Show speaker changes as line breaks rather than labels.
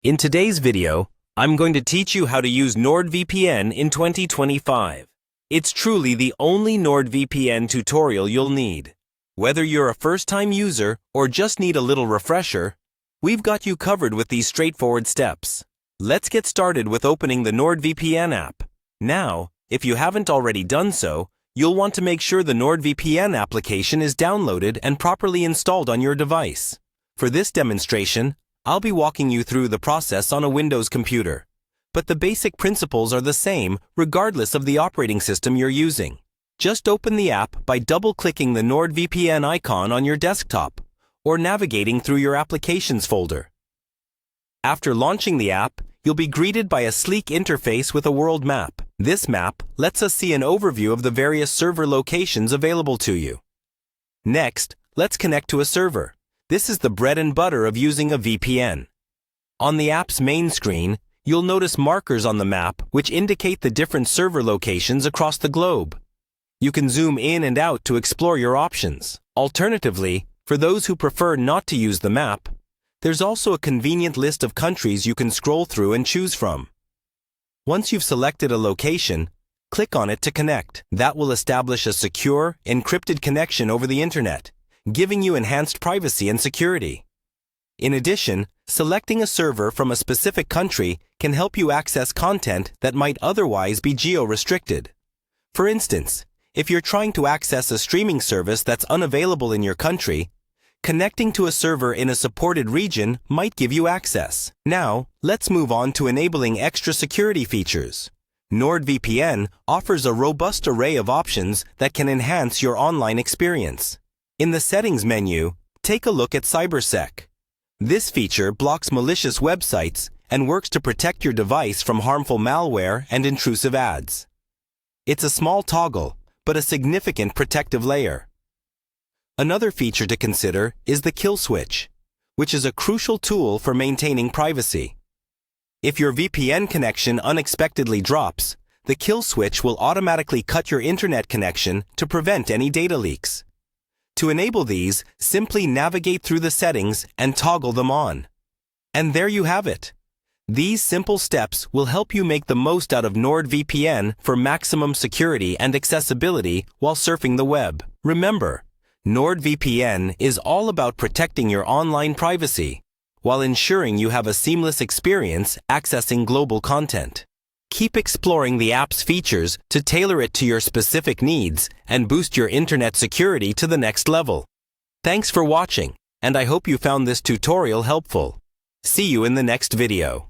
In today's video, I'm going to teach you how to use Nordvpn in 2025. It's truly the only Nordvpn tutorial you'll need. Whether you're a first-time user or just need a little refresher, we've got you covered with these straightforward steps. Let's get started with opening the Nordvpn app. Now, if you haven't already done so, you'll want to make sure the Nordvpn application is downloaded and properly installed on your device. For this demonstration, I'll be walking you through the process on a Windows computer, but the basic principles are the same regardless of the operating system you're using. Just open the app by double-clicking the Nordvpn icon on your desktop or navigating through your Applications folder. After launching the app, you'll be greeted by a sleek interface with a world map. This map lets us see an overview of the various server locations available to you. Next, let's connect to a server. This is the bread and butter of using a VPN. On the app's main screen, you'll notice markers on the map which indicate the different server locations across the globe. You can zoom in and out to explore your options. Alternatively, for those who prefer not to use the map, there's also a convenient list of countries you can scroll through and choose from. Once you've selected a location, click on it to connect. That will establish a secure, encrypted connection over the internet, giving you enhanced privacy and security. In addition, selecting a server from a specific country can help you access content that might otherwise be geo-restricted. For instance, if you're trying to access a streaming service that's unavailable in your country, connecting to a server in a supported region might give you access. Now, let's move on to enabling extra security features. NordVPN offers a robust array of options that can enhance your online experience. In the Settings menu, take a look at CyberSec. This feature blocks malicious websites and works to protect your device from harmful malware and intrusive ads. It's a small toggle, but a significant protective layer. Another feature to consider is the kill switch, which is a crucial tool for maintaining privacy. If your VPN connection unexpectedly drops, the kill switch will automatically cut your internet connection to prevent any data leaks. To enable these, simply navigate through the settings and toggle them on. And there you have it. These simple steps will help you make the most out of NordVPN for maximum security and accessibility while surfing the web. Remember, NordVPN is all about protecting your online privacy while ensuring you have a seamless experience accessing global content. Keep exploring the app's features to tailor it to your specific needs and boost your internet security to the next level. Thanks for watching, and I hope you found this tutorial helpful. See you in the next video.